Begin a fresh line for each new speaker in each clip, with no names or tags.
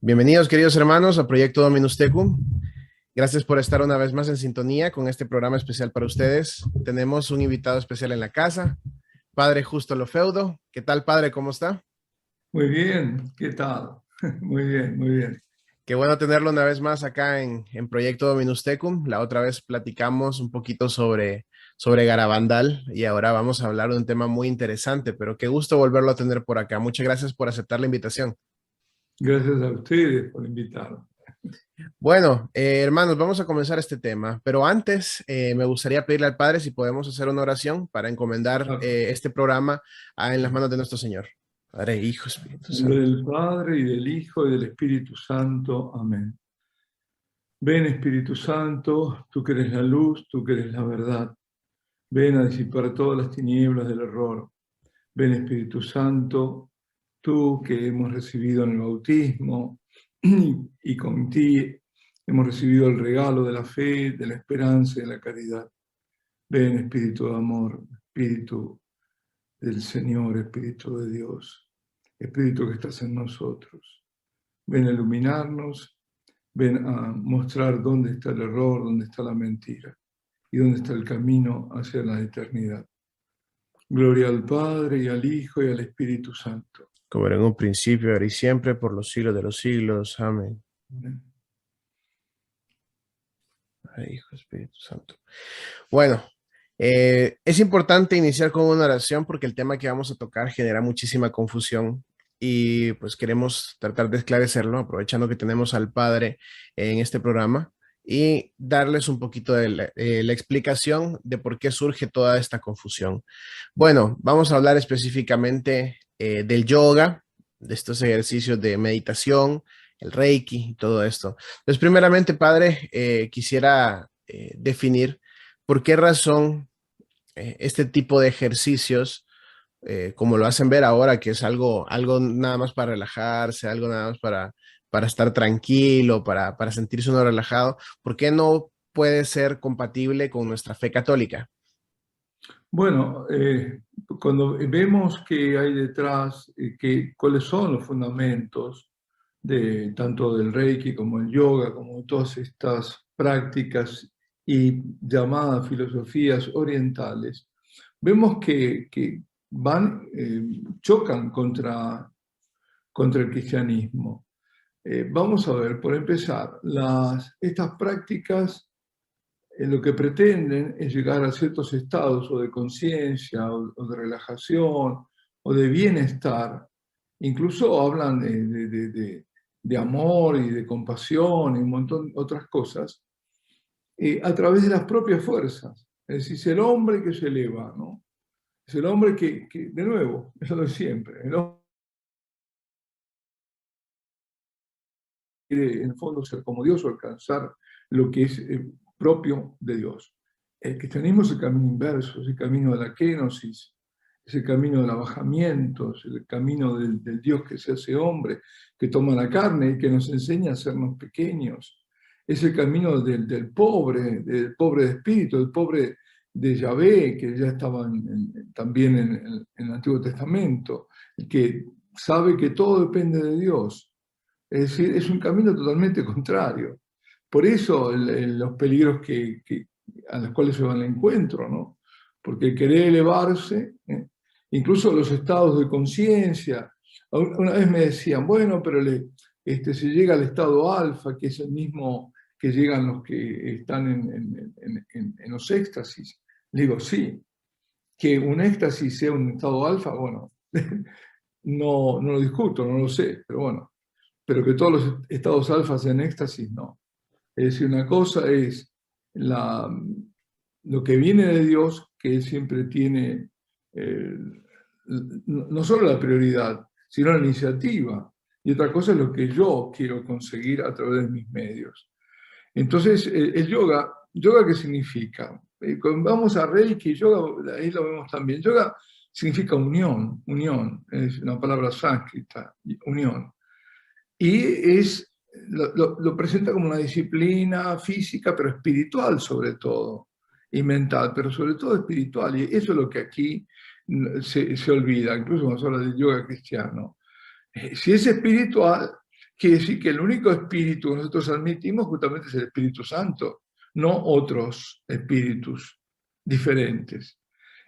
Bienvenidos, queridos hermanos, a Proyecto Dominus Tecum. Gracias por estar una vez más en sintonía con este programa especial para ustedes. Tenemos un invitado especial en la casa, Padre Justo Lofeudo. ¿Qué tal, Padre? ¿Cómo está?
Muy bien, ¿qué tal? Muy bien, muy bien.
Qué bueno tenerlo una vez más acá en Proyecto Dominus Tecum. La otra vez platicamos un poquito sobre Garabandal y ahora vamos a hablar de un tema muy interesante, pero qué gusto volverlo a tener por acá. Muchas gracias por aceptar la invitación.
Gracias a ustedes por invitarme.
Bueno, hermanos, vamos a comenzar este tema, pero antes me gustaría pedirle al Padre si podemos hacer una oración para encomendar
En
este programa en las manos de nuestro Señor. Padre, Hijo, Espíritu
nombre
Santo.
del Padre y del Hijo y del Espíritu Santo. Amén. Ven, Espíritu Santo, tú que eres la luz, tú que eres la verdad. Ven a disipar todas las tinieblas del error. Ven, Espíritu Santo, tú que hemos recibido en el bautismo y con ti hemos recibido el regalo de la fe, de la esperanza y de la caridad. Ven, Espíritu de amor, Espíritu del Señor, Espíritu de Dios, Espíritu que estás en nosotros. Ven a iluminarnos, ven a mostrar dónde está el error, dónde está la mentira y dónde está el camino hacia la eternidad. Gloria al Padre y al Hijo y al Espíritu Santo.
Como era en un principio, ahora y siempre, por los siglos de los siglos. Amén.
Amén.
Padre, Hijo, Espíritu Santo. Bueno, es importante iniciar con una oración porque el tema que vamos a tocar genera muchísima confusión y pues queremos tratar de esclarecerlo, aprovechando que tenemos al Padre en este programa y darles un poquito de la explicación de por qué surge toda esta confusión. Bueno, vamos a hablar específicamente del yoga, de estos ejercicios de meditación, el Reiki y todo esto. Entonces, primeramente, Padre, quisiera definir por qué razón este tipo de ejercicios, como lo hacen ver ahora, que es algo nada más para relajarse, algo nada más para estar tranquilo, para sentirse uno relajado, ¿por qué no puede ser compatible con nuestra fe católica?
Bueno, cuando vemos que hay detrás, cuáles son los fundamentos de tanto del Reiki como el yoga, como todas estas prácticas y llamadas filosofías orientales, vemos que chocan contra el cristianismo. Vamos a ver, por empezar, estas prácticas lo que pretenden es llegar a ciertos estados o de conciencia o de relajación o de bienestar. Incluso hablan de amor y de compasión y un montón de otras cosas a través de las propias fuerzas. Es decir, es el hombre que se eleva, ¿no? Es el hombre de nuevo, es lo de siempre, el hombre quiere en el fondo ser como Dios o alcanzar lo que es propio de Dios. El cristianismo es el camino inverso, es el camino de la kenosis, es el camino del abajamiento, es el camino del Dios que se hace hombre, que toma la carne y que nos enseña a hacernos pequeños. Es el camino del pobre de espíritu, del pobre de Yahvé, que ya estaba también en el Antiguo Testamento, el que sabe que todo depende de Dios. Es decir, es un camino totalmente contrario. Por eso los peligros a los cuales se va al encuentro, ¿no? Porque el querer elevarse, incluso los estados de conciencia, una vez me decían, bueno, pero se llega al estado alfa, que es el mismo que llegan los que están en los éxtasis. Le digo, sí, que un éxtasis sea un estado alfa, bueno, no lo discuto, no lo sé, pero bueno, pero que todos los estados alfas en éxtasis, no. Es decir, una cosa es la, lo que viene de Dios, que Él siempre tiene eh, no solo la prioridad, sino la iniciativa. Y otra cosa es lo que yo quiero conseguir a través de mis medios. Entonces, el yoga, ¿yoga qué significa? Cuando vamos a Reiki, yoga, ahí lo vemos también. Yoga significa unión, unión, es una palabra sánscrita, unión. Y lo presenta como una disciplina física, pero espiritual sobre todo, y mental, pero sobre todo espiritual. Y eso es lo que aquí se olvida, incluso cuando se habla del yoga cristiano. Si es espiritual, quiere decir que el único espíritu que nosotros admitimos justamente es el Espíritu Santo, no otros espíritus diferentes.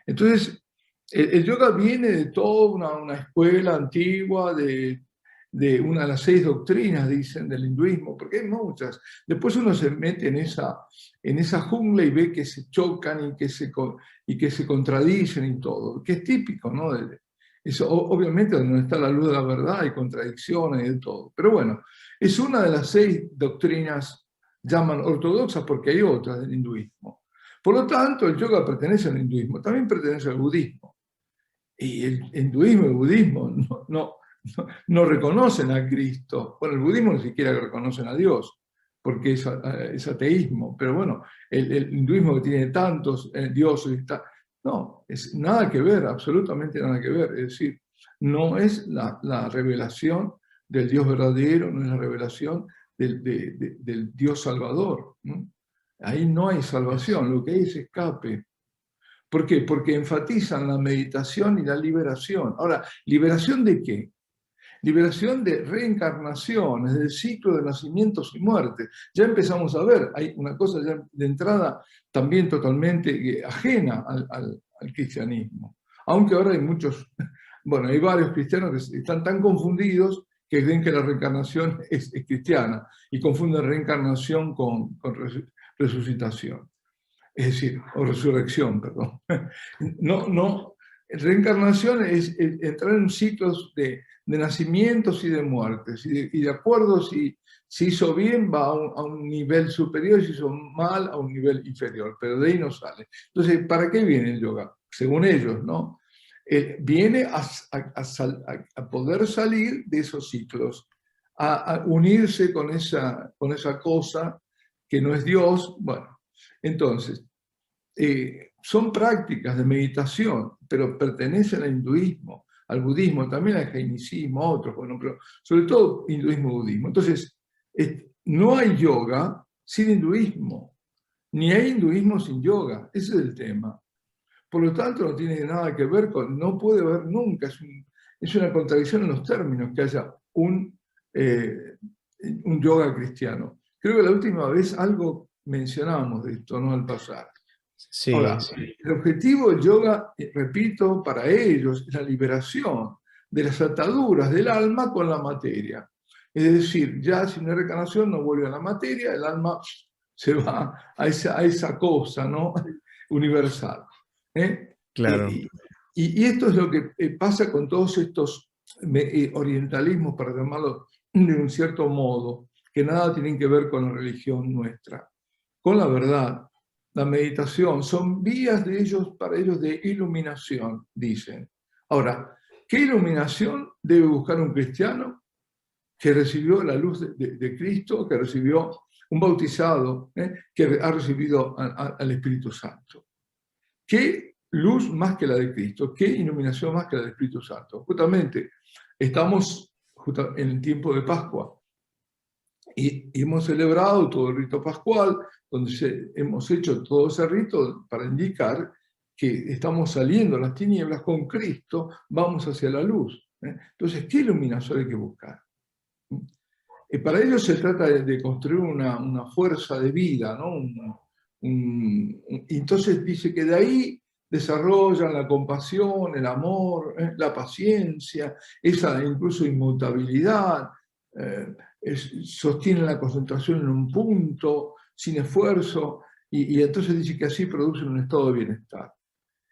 Entonces, el yoga viene de toda una escuela antigua, de una de las 6 doctrinas, dicen, del hinduismo, porque hay muchas. Después uno se mete en esa jungla y ve que se chocan y que se contradicen y todo, que es típico, ¿no? Eso, obviamente, donde está la luz de la verdad hay contradicciones y de todo. Pero bueno, es una de las 6 doctrinas, llaman ortodoxas, porque hay otras del hinduismo. Por lo tanto, el yoga pertenece al hinduismo, también pertenece al budismo. Y el hinduismo y el budismo no reconocen a Cristo. Bueno, el budismo ni siquiera reconocen a Dios, porque es ateísmo. Pero bueno, el hinduismo que tiene tantos dioses, no, es nada que ver, absolutamente nada que ver. Es decir, no es la revelación del Dios verdadero, no es la revelación del Dios salvador. ¿No? Ahí no hay salvación, lo que hay es escape. ¿Por qué? Porque enfatizan la meditación y la liberación. Ahora, ¿liberación de qué? Liberación de reencarnaciones, del ciclo de nacimientos y muertes. Ya empezamos a ver, hay una cosa ya de entrada también totalmente ajena al cristianismo. Aunque ahora hay muchos, bueno, hay varios cristianos que están tan confundidos que creen que la reencarnación es cristiana y confunden reencarnación con resucitación. Es decir, o resurrección, perdón. No, reencarnación es entrar en ciclos de nacimientos y de muertes, y de acuerdo si hizo bien va a un nivel superior, si hizo mal a un nivel inferior, pero de ahí no sale. Entonces, ¿para qué viene el yoga? Según ellos, ¿no? Viene a poder salir de esos ciclos, a unirse con esa cosa que no es Dios. Bueno, entonces, son prácticas de meditación, pero pertenecen al hinduismo, al budismo, también al jainicismo, a otros, bueno, pero sobre todo hinduismo y budismo. Entonces, no hay yoga sin hinduismo, ni hay hinduismo sin yoga, ese es el tema. Por lo tanto, no tiene nada que ver con, no puede haber nunca, es una contradicción en los términos que haya un yoga cristiano. Creo que la última vez algo mencionamos de esto, ¿no? Al pasar.
Sí,
Ahora,
sí.
el objetivo del yoga, repito, para ellos es la liberación de las ataduras del alma con la materia. Es decir, ya sin la reencarnación no vuelve a la materia, el alma se va a esa cosa, ¿no? Universal. ¿Eh?
Claro.
Y esto es lo que pasa con todos estos orientalismos, para llamarlo de un cierto modo, que nada tienen que ver con la religión nuestra, con la verdad. La meditación son vías de ellos, para ellos, de iluminación, dicen. Ahora, ¿qué iluminación debe buscar un cristiano que recibió la luz de Cristo, que recibió un bautizado, que ha recibido al Espíritu Santo? ¿Qué luz más que la de Cristo? ¿Qué iluminación más que la del Espíritu Santo? Justamente, estamos en el tiempo de Pascua. Y hemos celebrado todo el rito pascual, donde hemos hecho todo ese rito para indicar que estamos saliendo de las tinieblas con Cristo, vamos hacia la luz. Entonces, ¿qué iluminación hay que buscar? Para ello se trata de construir una fuerza de vida, ¿no? Entonces dice que de ahí desarrollan la compasión, el amor, la paciencia, esa incluso inmutabilidad, sostienen la concentración en un punto, sin esfuerzo, y entonces dice que así producen un estado de bienestar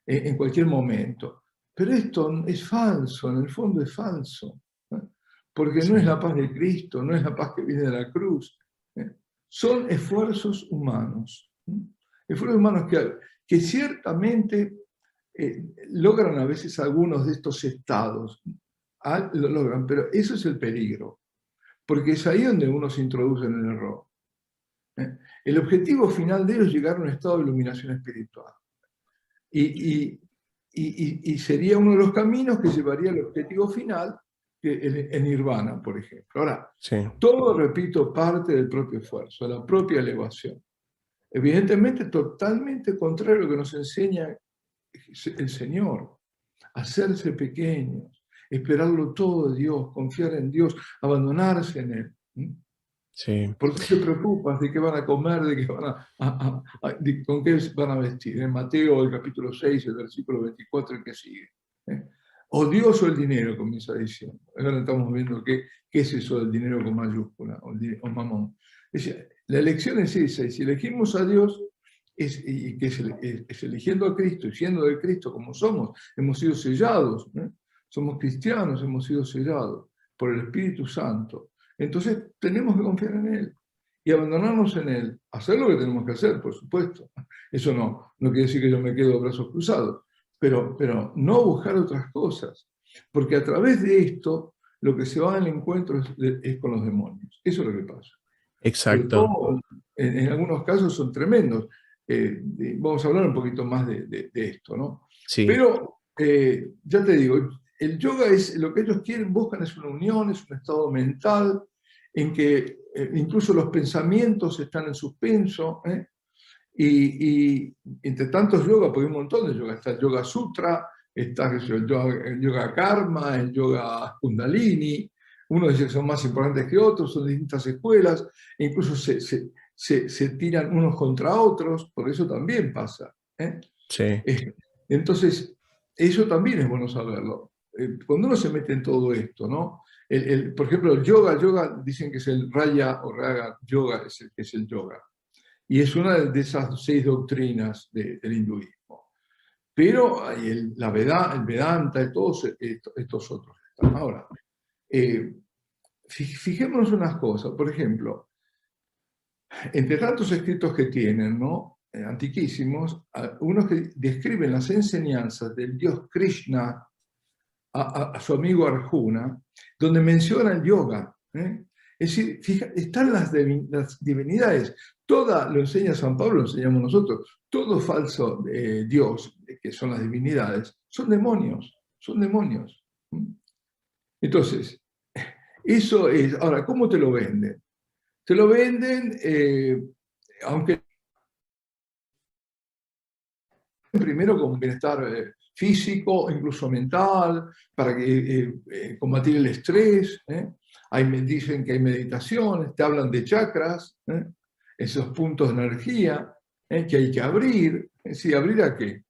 en cualquier momento. Pero esto es falso, en el fondo es falso, porque no es la paz de Cristo, no es la paz que viene de la cruz. Son esfuerzos humanos, esfuerzos humanos que ciertamente logran a veces algunos de estos estados, lo logran, pero eso es el peligro, porque es ahí donde uno se introduce en el error. El objetivo final de ellos es llegar a un estado de iluminación espiritual. Y sería uno de los caminos que llevaría al objetivo final, que el nirvana, por ejemplo. Ahora,
Sí.
todo, repito, parte del propio esfuerzo, de la propia elevación. Evidentemente, totalmente contrario a lo que nos enseña el Señor. Hacerse pequeños, esperarlo todo de Dios, confiar en Dios, abandonarse en Él.
Sí,
¿Por qué te preocupas de qué van a comer, de qué van con qué van a vestir? En Mateo, el capítulo 6, el versículo 24, el que sigue. O Dios o el dinero, comienza diciendo. Ahora estamos viendo qué es eso del dinero con mayúscula, o mamón. La elección es esa, y si elegimos a Dios, y que es eligiendo a Cristo y siendo de Cristo como somos, hemos sido sellados, somos cristianos, hemos sido sellados por el Espíritu Santo. Entonces tenemos que confiar en Él y abandonarnos en Él, hacer lo que tenemos que hacer, por supuesto. Eso no quiere decir que yo me quedo de brazos cruzados, pero no buscar otras cosas, porque a través de esto lo que se va al encuentro es con los demonios. Eso es lo que pasa. Sobre
exacto.
todo, en algunos casos son tremendos. Vamos a hablar un poquito más de esto, ¿no?
Sí,
Pero, ya te digo, el yoga es lo que ellos quieren, buscan es una unión, es un estado mental en que incluso los pensamientos están en suspenso, y entre tantos yoga, porque hay un montón de yoga, está el Yoga Sutra, está el yoga Karma, el Yoga Kundalini, unos dicen que son más importantes que otros, son distintas escuelas, e incluso se tiran unos contra otros, por eso también pasa.
sí,
Entonces, eso también es bueno saberlo. Cuando uno se mete en todo esto, ¿no? Por ejemplo, el yoga dicen que es el Raya o Raga Yoga, es el yoga. Y es una de esas 6 doctrinas del hinduismo. Pero hay el Vedanta y todos estos otros. Ahora, fijémonos unas cosas. Por ejemplo, entre tantos escritos que tienen, ¿no? Antiquísimos, unos que describen las enseñanzas del dios Krishna a su amigo Arjuna, donde menciona el yoga. Es decir, están las divinidades. Toda, lo enseña San Pablo, lo enseñamos nosotros. Todo falso Dios, que son las divinidades, son demonios. Son demonios. Entonces, eso es. Ahora, ¿cómo te lo venden? Te lo venden, aunque primero con bienestar físico, incluso mental, para combatir el estrés. Dicen que hay meditaciones, te hablan de chakras, esos puntos de energía que hay que abrir. ¿Sí? ¿Abrir a qué?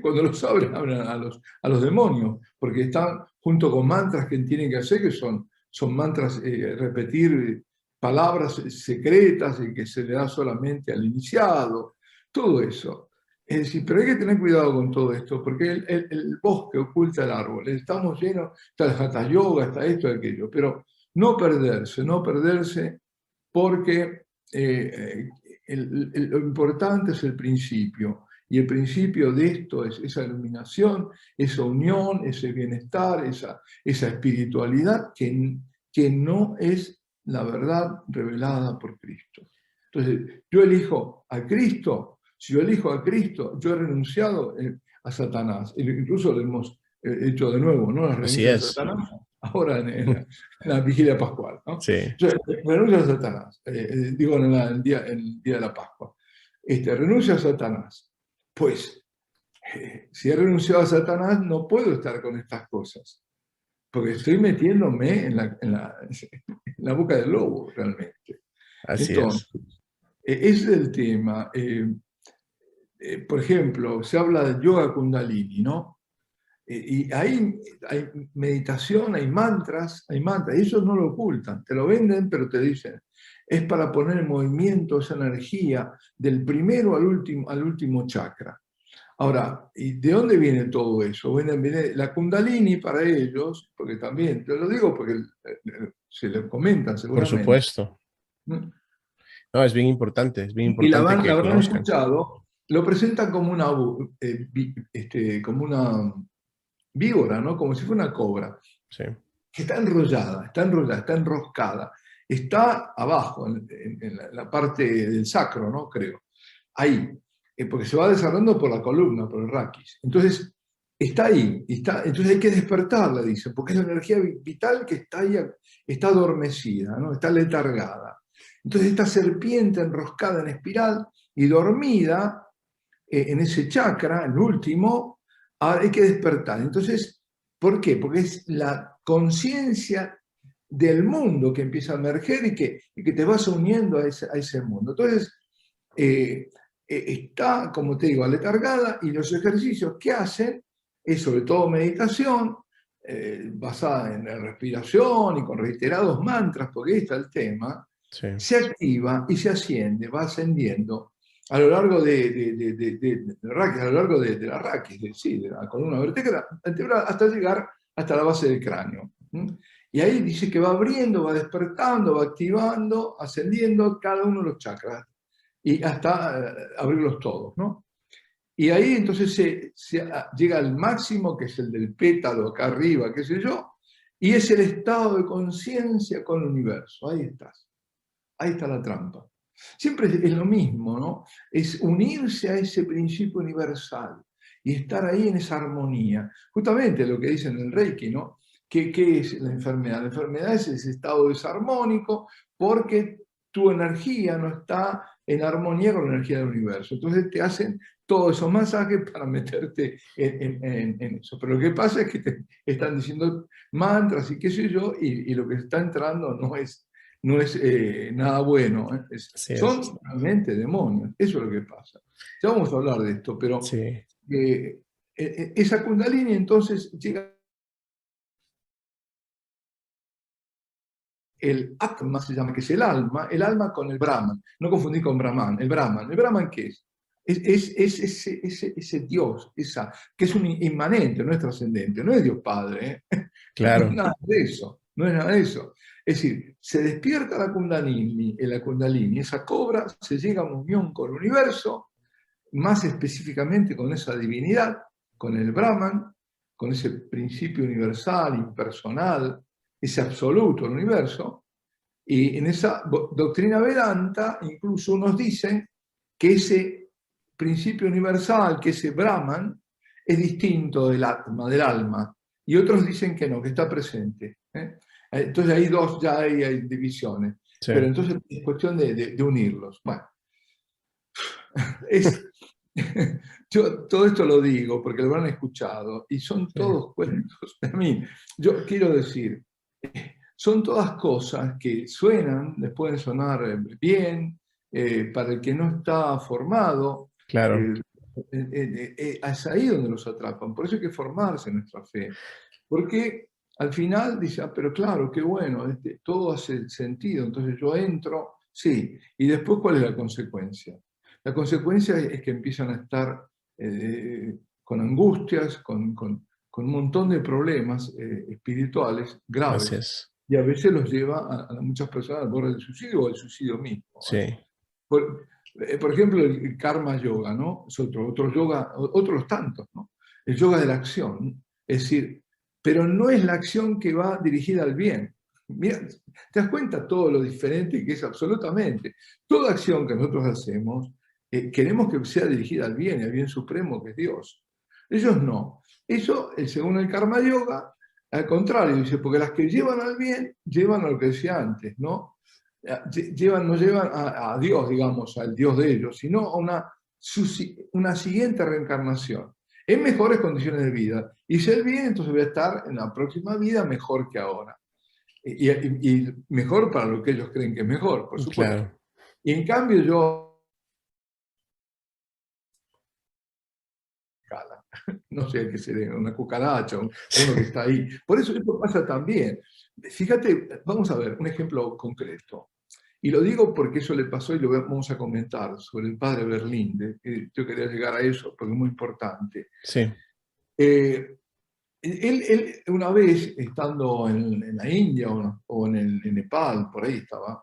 Cuando los abren, abren a los demonios, porque están junto con mantras que tienen que hacer, que son mantras, repetir palabras secretas y que se le da solamente al iniciado, todo eso. Es decir, pero hay que tener cuidado con todo esto, porque el bosque oculta el árbol. Estamos llenos, está el Hatha Yoga, está esto y aquello, pero no perderse, porque lo importante es el principio. Y el principio de esto es esa iluminación, esa unión, ese bienestar, esa espiritualidad que no es la verdad revelada por Cristo. Entonces, yo elijo a Cristo. Si yo elijo a Cristo, yo he renunciado a Satanás. Incluso lo hemos hecho de nuevo, ¿no? La
así
renuncia a
es.
Satanás, ahora en la vigilia pascual, ¿no?
Sí,
Yo renuncio a Satanás, digo en el día de la Pascua. Renuncia a Satanás. Pues, si he renunciado a Satanás, no puedo estar con estas cosas, porque estoy metiéndome en la boca del lobo, realmente.
así
Entonces,
es.
ese es el tema. Por ejemplo, se habla de yoga kundalini, ¿no? Y ahí hay meditación, hay mantras, y ellos no lo ocultan, te lo venden, pero te dicen, es para poner en movimiento esa energía del primero al último chakra. Ahora, ¿y de dónde viene todo eso? Viene la kundalini para ellos, porque también, te lo digo porque se lo comentan
Por
seguramente.
supuesto.
¿No?
No, es bien
Y la
importante que
habrán
conozcan.
escuchado, lo presentan como como una víbora, ¿no? Como si fuera una cobra,
Sí,
que está enrollada, está enroscada, está abajo, en la parte del sacro, ¿no? Creo. Ahí, porque se va desarrollando por la columna, por el raquis. Entonces, está ahí, entonces hay que despertarla, dice, porque es la energía vital que está ahí, está adormecida, ¿no? Está letargada. Entonces, esta serpiente enroscada en espiral y dormida en ese chakra, el último, hay que despertar. Entonces, ¿por qué? Porque es la conciencia del mundo que empieza a emerger y que te vas uniendo a ese mundo. Entonces, está, como te digo, aletargada, y los ejercicios que hacen es sobre todo meditación, basada en la respiración y con reiterados mantras, porque ahí está el tema,
Sí.
se activa y se asciende, va ascendiendo a lo largo a lo largo de la raquis, de la columna vertebral, hasta llegar hasta la base del cráneo. Y ahí dice que va abriendo, va despertando, va activando, ascendiendo cada uno de los chakras y hasta abrirlos todos, ¿no? Y ahí entonces llega al máximo, que es el del pétalo acá arriba, qué sé yo, y es el estado de conciencia con el universo. Ahí estás. Ahí está la trampa. Siempre es lo mismo, ¿no? Es unirse a ese principio universal y estar ahí en esa armonía. Justamente lo que dicen en el Reiki, ¿no? ¿Qué es la enfermedad? La enfermedad es ese estado desarmónico porque tu energía no está en armonía con la energía del universo. Entonces te hacen todos esos masajes para meterte en eso. Pero lo que pasa es que te están diciendo mantras y qué sé yo, y lo que está entrando no es nada bueno.
Así es.
Son realmente demonios. Eso es lo que pasa. Ya vamos a hablar de esto, pero
Sí.
esa Kundalini entonces llega. El Atma se llama, que es el alma con el Brahman. No confundir con Brahman. El Brahman. ¿El Brahman qué es? Es ese Dios, que es un inmanente, no es trascendente, no es Dios Padre, ¿eh? No es
Claro.
nada de eso, no es nada de eso. Es decir, se despierta la Kundalini, esa cobra, se llega a una unión con el universo, más específicamente con esa divinidad, con el Brahman, con ese principio universal, impersonal, ese absoluto del universo. Y en esa doctrina Vedanta incluso unos dicen que ese principio universal, que ese Brahman, es distinto del Atma, del alma. Y otros dicen que no, que está presente. Entonces hay dos, ya hay divisiones.
Sí.
Pero entonces es cuestión de unirlos. Bueno, es, yo todo esto lo digo porque lo habrán escuchado y son
Sí.
todos cuentos. A mí, yo quiero decir, son todas cosas que suenan, les pueden sonar bien, para el que no está formado,
Claro.
es ahí donde los atrapan. Por eso hay que formarse en nuestra fe. Porque al final dice, ah, pero claro, qué bueno, todo hace sentido, entonces yo entro, sí, y después ¿cuál es la consecuencia? La consecuencia es que empiezan a estar con angustias, con un montón de problemas espirituales
Así
graves,
es.
y a veces los lleva a muchas personas al borde del suicidio o al suicidio mismo.
Sí.
Por ejemplo, el karma yoga, ¿no? Es otro yoga, otros tantos, ¿no? El yoga de la acción, es decir, pero no es la acción que va dirigida al bien. Mira, te das cuenta todo lo diferente que es absolutamente. Toda acción que nosotros hacemos, queremos que sea dirigida al bien supremo que es Dios. Ellos no. Eso, según el karma yoga, al contrario, dice, porque las que llevan al bien, llevan a lo que decía antes, ¿no? No llevan a Dios, digamos, al Dios de ellos, sino a una siguiente reencarnación, en mejores condiciones de vida. Y si el bien, entonces voy a estar en la próxima vida mejor que ahora. Y mejor para lo que ellos creen que es mejor, por supuesto.
Claro.
Y en cambio yo, no sé qué sería, una cucaracha, uno que está ahí. Por eso esto pasa también. Fíjate, vamos a ver un ejemplo concreto. Y lo digo porque eso le pasó y lo vamos a comentar sobre el padre Berlinde. Yo quería llegar a eso porque es muy importante.
Sí.
Eh, él una vez, estando en la India o en Nepal, por ahí estaba,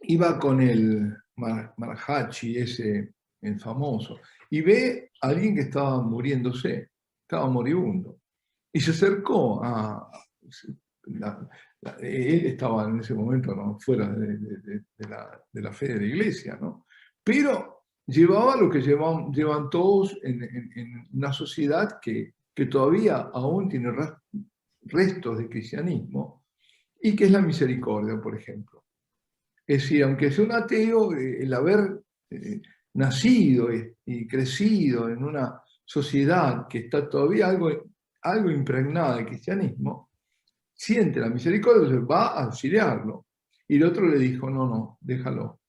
iba con el Marhachi, ese, el famoso, y ve a alguien que estaba muriéndose, estaba moribundo. Y se acercó la- él estaba en ese momento, ¿no?, fuera de la fe de la iglesia, ¿no? Pero llevaba lo que llevan todos en una sociedad que todavía aún tiene restos de cristianismo, y que es la misericordia, por ejemplo. Es decir, aunque sea un ateo, el haber nacido y crecido en una sociedad que está todavía algo impregnada de cristianismo, siente la misericordia, entonces va a auxiliarlo. Y el otro le dijo, no, no, déjalo,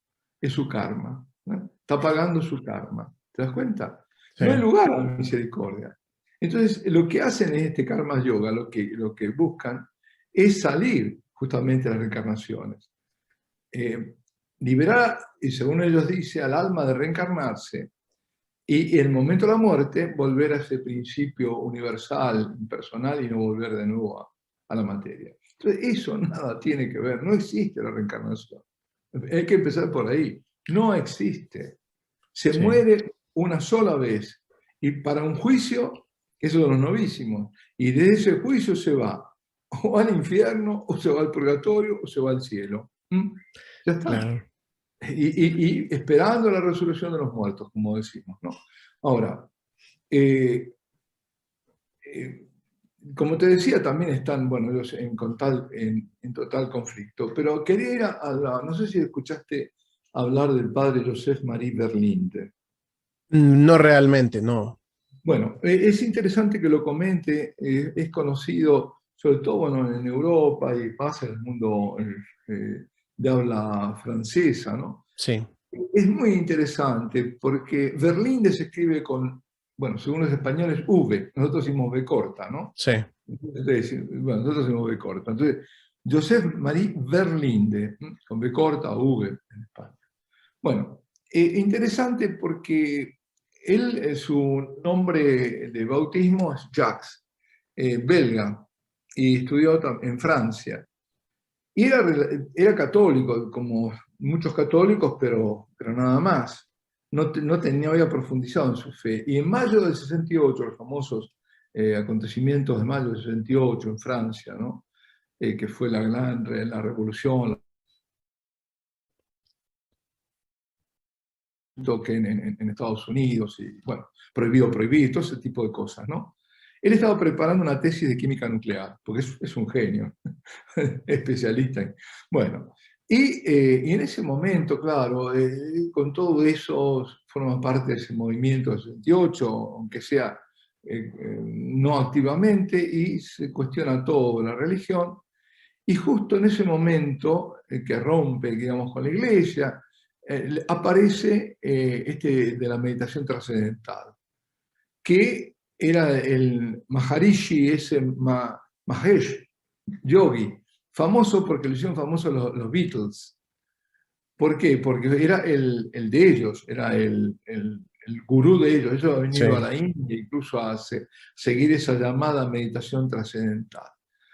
es su karma, ¿no? Está pagando su karma. ¿Te das cuenta?
Sí,
No hay lugar a la misericordia. Entonces, lo que hacen en este karma yoga, lo que buscan, es salir justamente de las reencarnaciones. Liberar, y según ellos dice, al alma de reencarnarse y en el momento de la muerte volver a ese principio universal, impersonal y no volver de nuevo a la materia. Entonces, eso nada tiene que ver, no existe la reencarnación. Hay que empezar por ahí. No existe. Se
sí,
muere una sola vez y para un juicio, eso de los novísimos, y de ese juicio se va o al infierno, o se va al purgatorio, o se va al cielo. ¿Mm? Ya está.
claro.
Y esperando la resurrección de los muertos, como decimos, ¿no? Ahora, eh, eh, como te decía, también están, bueno, ellos en total conflicto, pero quería ir no sé si escuchaste hablar del padre Joseph Marie Berlinde.
No realmente, no.
Bueno, es interesante que lo comente, es conocido sobre todo, bueno, en Europa y más en el mundo de habla francesa, ¿no?
Sí,
Es muy interesante porque Berlinde se escribe con, bueno, según los españoles, V, nosotros decimos B corta, ¿no?
sí,
Entonces, bueno, nosotros decimos B corta. Entonces, Joseph Marie Berlinde, con B corta o V en España. Bueno, interesante porque él, su nombre de bautismo es Jacques, belga, y estudió en Francia. Y era católico, como muchos católicos, pero nada más. No había profundizado en su fe. Y en mayo del 68, los famosos acontecimientos de mayo del 68 en Francia, ¿no? Que fue la revolución, que en Estados Unidos, y bueno, prohibido, prohibido, todo ese tipo de cosas, ¿no? Él estaba preparando una tesis de química nuclear, porque es un genio, especialista en... Bueno, y en ese momento, claro, con todo eso, forma parte de ese movimiento del 68, aunque sea no activamente, y se cuestiona todo, la religión, y justo en ese momento que rompe, digamos, con la iglesia, aparece este de la meditación trascendental, que era el Maharishi, ese Mahesh Yogi, famoso porque lo hicieron famosos los Beatles. ¿Por qué? Porque era el de ellos, era el gurú de ellos. Ellos han
sí.
venido a la India incluso a seguir esa llamada meditación trascendental.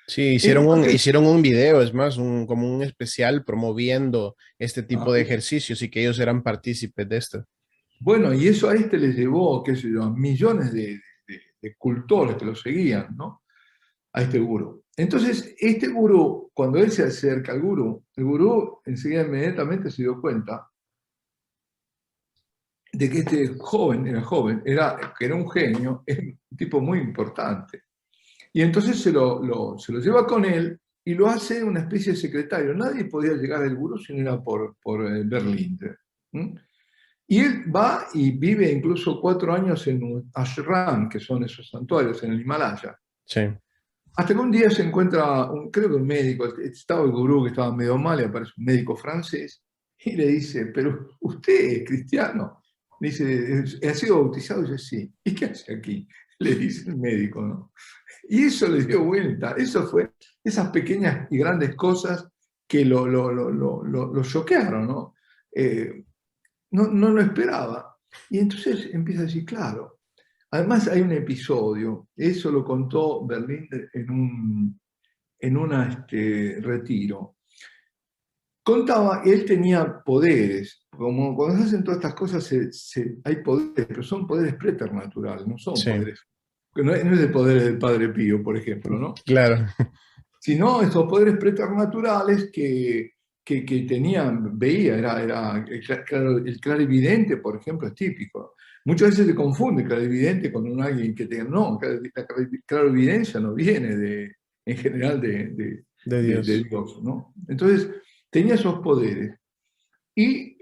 Sí,
Entonces,
hicieron un video, es más, como un especial promoviendo este tipo
ah,
de ejercicios y que ellos eran partícipes de esto.
bueno, y eso a este le llevó, qué sé yo, a millones de cultores que lo seguían, ¿no? A este gurú. Entonces, este gurú, cuando él se acerca al gurú, el gurú enseguida inmediatamente se dio cuenta de que este joven, que era un genio, es un tipo muy importante. Y entonces se lo lleva con él y lo hace una especie de secretario. Nadie podía llegar al gurú si no era por Berlín. ¿Mm? Y él va y vive incluso 4 años en un ashram, que son esos santuarios en el Himalaya.
Sí,
Hasta que un día se encuentra, creo que un médico, estaba el gurú que estaba medio mal y aparece un médico francés y le dice, pero usted es cristiano. Le dice, ¿ha sido bautizado? Y dice, sí. ¿Y qué hace aquí? Le dice el médico, ¿no? Y eso le dio vuelta. Eso fue esas pequeñas y grandes cosas que lo choquearon, ¿no? No lo esperaba. Y entonces empieza a decir, claro. Además hay un episodio, eso lo contó Berlín en un retiro. Contaba, él tenía poderes, como cuando se hacen todas estas cosas hay poderes, pero son poderes preternaturales, no son
sí,
poderes, no es el poder del Padre Pío, por ejemplo, ¿no?
claro.
Sino estos poderes preternaturales que tenían, veía, era el clarividente, por ejemplo, es típico. Muchas veces se confunde clarividente con alguien que tenga, no, la clarividencia no viene en general
De
de
Dios.
Dios, ¿no? Entonces, tenía esos poderes. Y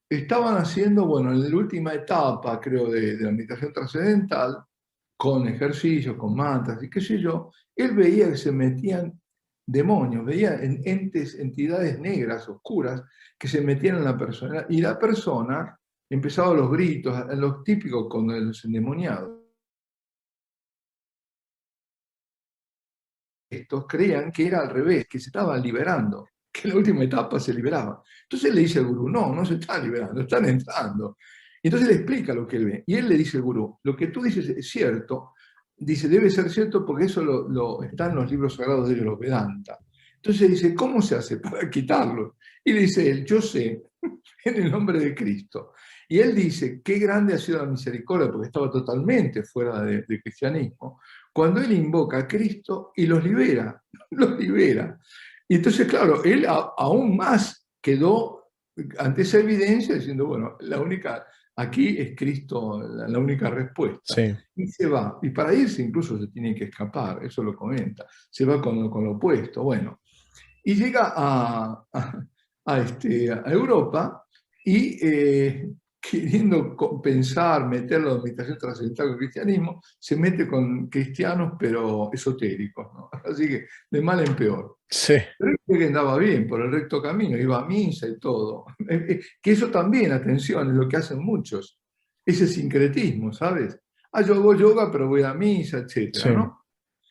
estaban haciendo, bueno, en la última etapa, creo, de la meditación trascendental, con ejercicios, con mantras y qué sé yo, él veía que se metían demonios, veía entidades negras, oscuras, que se metían en la persona, y la persona empezaba los gritos, los típicos con los endemoniados. Estos creían que era al revés, que se estaban liberando, que en la última etapa se liberaba. Entonces le dice al gurú, no, no se están liberando, están entrando. Y entonces le explica lo que él ve. Y él le dice al gurú, lo que tú dices es cierto, dice, debe ser cierto porque eso está en los libros sagrados de los Vedanta. Entonces dice, ¿cómo se hace para quitarlo? Y le dice él, yo sé, en el nombre de Cristo. Y él dice, qué grande ha sido la misericordia, porque estaba totalmente fuera de cristianismo, cuando él invoca a Cristo y los libera, los libera. Y entonces, claro, él aún más quedó ante esa evidencia diciendo, bueno, la única, aquí es Cristo la única respuesta.
Sí,
Y se va. Y para irse incluso se tiene que escapar, eso lo comenta. Se va con lo opuesto. Bueno, y llega a Europa y queriendo pensar, meter la meditación trascendental con el cristianismo, se mete con cristianos pero esotéricos, ¿no? Así que de mal en peor.
sí,
Pero él que andaba bien por el recto camino, iba a misa y todo. Que eso también, atención, es lo que hacen muchos. Ese sincretismo, ¿sabes? Ah, yo hago yoga, pero voy a misa, etcétera,
sí,
¿no?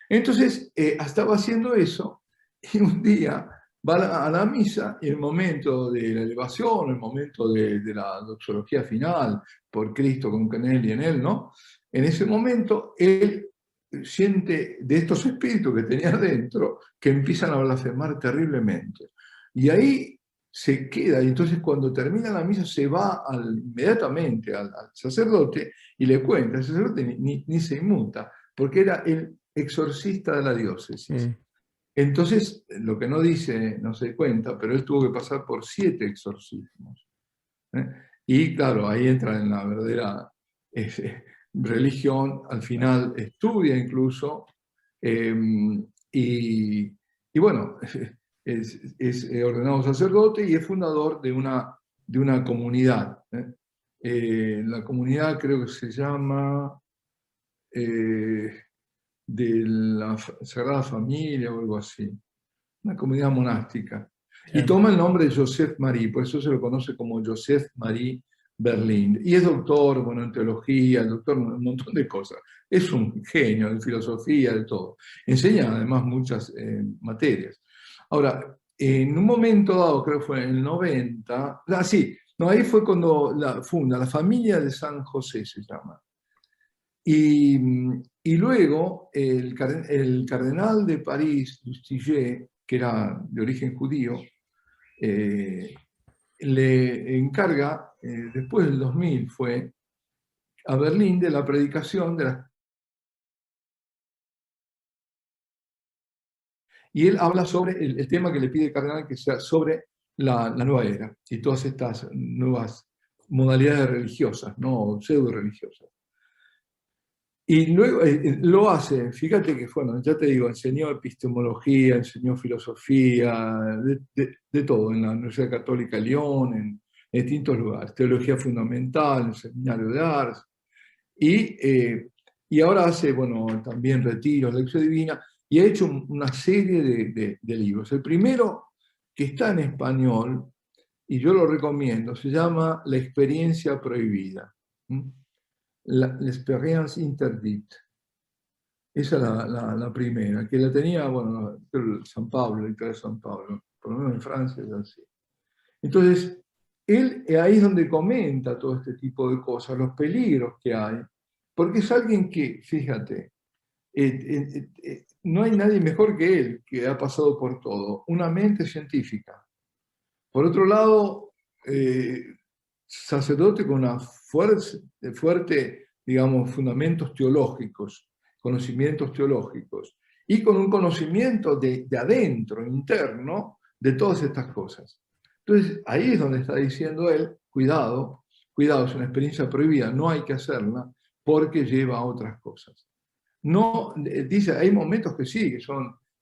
Entonces, estaba haciendo eso y un día va a la misa y el momento de la elevación, el momento de la doxología final por Cristo con él y en él, ¿no? En ese momento él siente de estos espíritus que tenía dentro que empiezan a blasfemar terriblemente. Y ahí se queda, y entonces cuando termina la misa se va inmediatamente al sacerdote y le cuenta, el sacerdote ni se inmuta, porque era el exorcista de la diócesis.
mm,
Entonces, lo que no dice, no se cuenta, pero él tuvo que pasar por 7 exorcismos. ¿Eh? Y claro, ahí entra en la verdadera religión, al final estudia incluso, eh, y, y, bueno, es ordenado sacerdote y es fundador de una comunidad. La comunidad creo que se llama eh, de la Sagrada Familia o algo así, una comunidad monástica. Y
ya,
toma el nombre de Joseph Marie, por eso se lo conoce como Joseph Marie Berlin. Y es doctor, bueno, en teología, doctor en un montón de cosas. Es un genio en filosofía, de todo. Enseña además muchas materias. Ahora, en un momento dado, creo que fue en el 90, sí, no, ahí fue cuando funda la familia de San José, se llama. Y luego el cardenal de París, Lustiger, que era de origen judío, eh, le encarga, después del 2000 fue, a Berlín de la predicación de las... Y él habla sobre el tema que le pide el cardenal, que sea sobre la nueva era y todas estas nuevas modalidades religiosas, no pseudo religiosas. Y luego lo hace, fíjate que, bueno, ya te digo, enseñó epistemología, enseñó filosofía, de todo, en la Universidad Católica de León, en distintos lugares, teología fundamental, en el Seminario de Ars, y ahora hace, bueno, también retiros, lección divina, y ha hecho una serie de libros. El primero, que está en español, y yo lo recomiendo, se llama La experiencia prohibida. L'Expérience Interdite. Esa es la primera, que la tenía, bueno, San Pablo, el de San Pablo, por lo menos en Francia es así. Entonces, él ahí es donde comenta todo este tipo de cosas, los peligros que hay, porque es alguien que, fíjate, no hay nadie mejor que él, que ha pasado por todo, una mente científica. Por otro lado, sacerdote con una fuerte, digamos, fundamentos teológicos, conocimientos teológicos, y con un conocimiento de adentro, interno, de todas estas cosas. Entonces, ahí es donde está diciendo él, cuidado, cuidado, es una experiencia prohibida, no hay que hacerla porque lleva a otras cosas. No, dice, hay momentos que sí,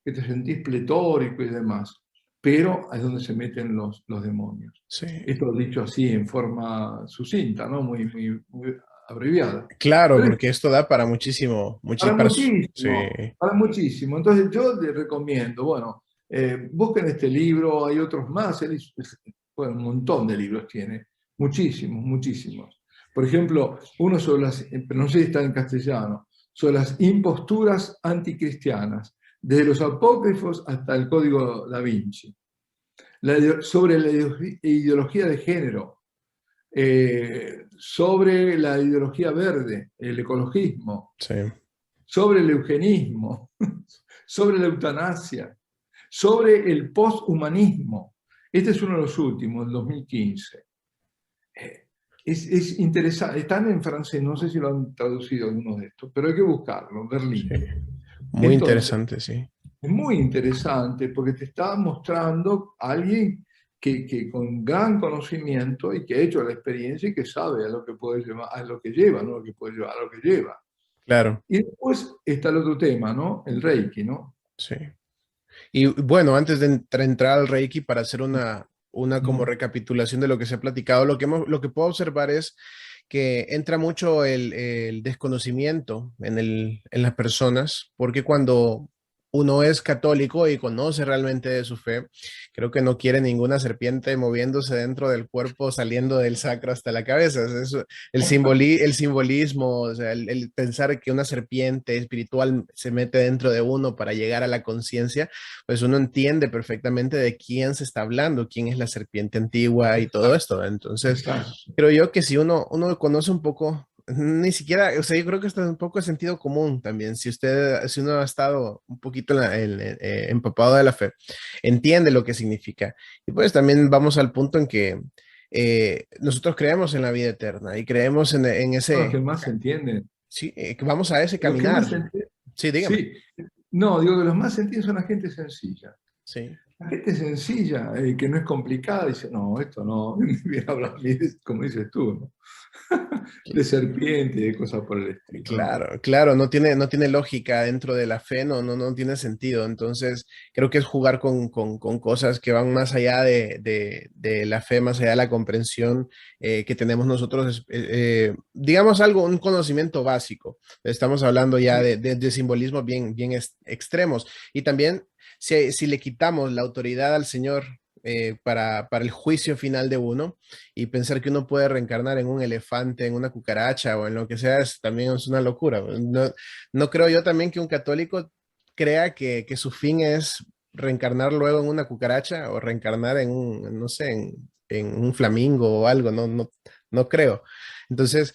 que te sentís pletórico y demás, pero es donde se meten los demonios.
sí,
Esto dicho así en forma sucinta, ¿no? Muy abreviada.
Claro,
Pero
porque esto da para muchísimo,
para
sí,
muchísimo, para muchísimo. Entonces yo les recomiendo, bueno, busquen este libro, hay otros más, bueno, un montón de libros tiene, muchísimos, muchísimos. Por ejemplo, uno sobre las, no sé si está en castellano, sobre las imposturas anticristianas, desde los apócrifos hasta el Código Da Vinci, sobre la ideología de género, sobre la ideología verde, el ecologismo,
sí,
sobre el eugenismo, sobre la eutanasia, sobre el posthumanismo. Este es uno de los últimos, el 2015. Es interesante, están en francés, no sé si lo han traducido algunos de estos, pero hay que buscarlo,
sí.
Berlín.
Muy
Entonces,
interesante, sí.
es muy interesante porque te está mostrando a alguien con gran conocimiento y que ha hecho la experiencia y que sabe a lo que puede llevar, a lo que lleva, no lo que puede llevar, a lo que lleva.
Claro,
Y después está el otro tema, ¿no? El Reiki, ¿no?
sí. Y bueno, antes de entrar al Reiki, para hacer una como
Mm.
recapitulación de lo que se ha platicado, lo que puedo observar es que entra mucho el desconocimiento en las personas, porque cuando uno es católico y conoce realmente de su fe, creo que no quiere ninguna serpiente moviéndose dentro del cuerpo, saliendo del sacro hasta la cabeza. El simbolismo, o sea, el pensar que una serpiente espiritual se mete dentro de uno para llegar a la conciencia, pues uno entiende perfectamente de quién se está hablando, quién es la serpiente antigua y todo
Exacto,
esto. Entonces,
exacto.
creo yo que si uno conoce un poco, ni siquiera, o sea, yo creo que está un poco de sentido común también. Si uno ha estado un poquito empapado de la fe, entiende lo que significa. Y pues también vamos al punto en que nosotros creemos en la vida eterna y creemos en
Son los que
ese,
más se entienden.
sí, que vamos a ese
Los que más
caminar.
se entienden,
Sí, dígame.
sí. No, digo que los más se entienden son la gente sencilla.
Sí,
La gente sencilla, que no es complicada, dice, no, esto no, viene a hablar como dices tú, ¿no? De serpiente y de cosas por el estilo, ¿no?
claro, claro, no tiene lógica dentro de la fe, no tiene sentido. Entonces, creo que es jugar con cosas que van más allá de la fe, más allá de la comprensión que tenemos nosotros, digamos algo, un conocimiento básico. Estamos hablando ya
Sí,
de simbolismos bien extremos. Y también, si le quitamos la autoridad al Señor para el juicio final de uno, y pensar que uno puede reencarnar en un elefante, en una cucaracha o en lo que sea, también es una locura. No creo yo también que un católico crea que su fin es reencarnar luego en una cucaracha o reencarnar en un, no sé, en un flamingo o algo, no creo. Entonces,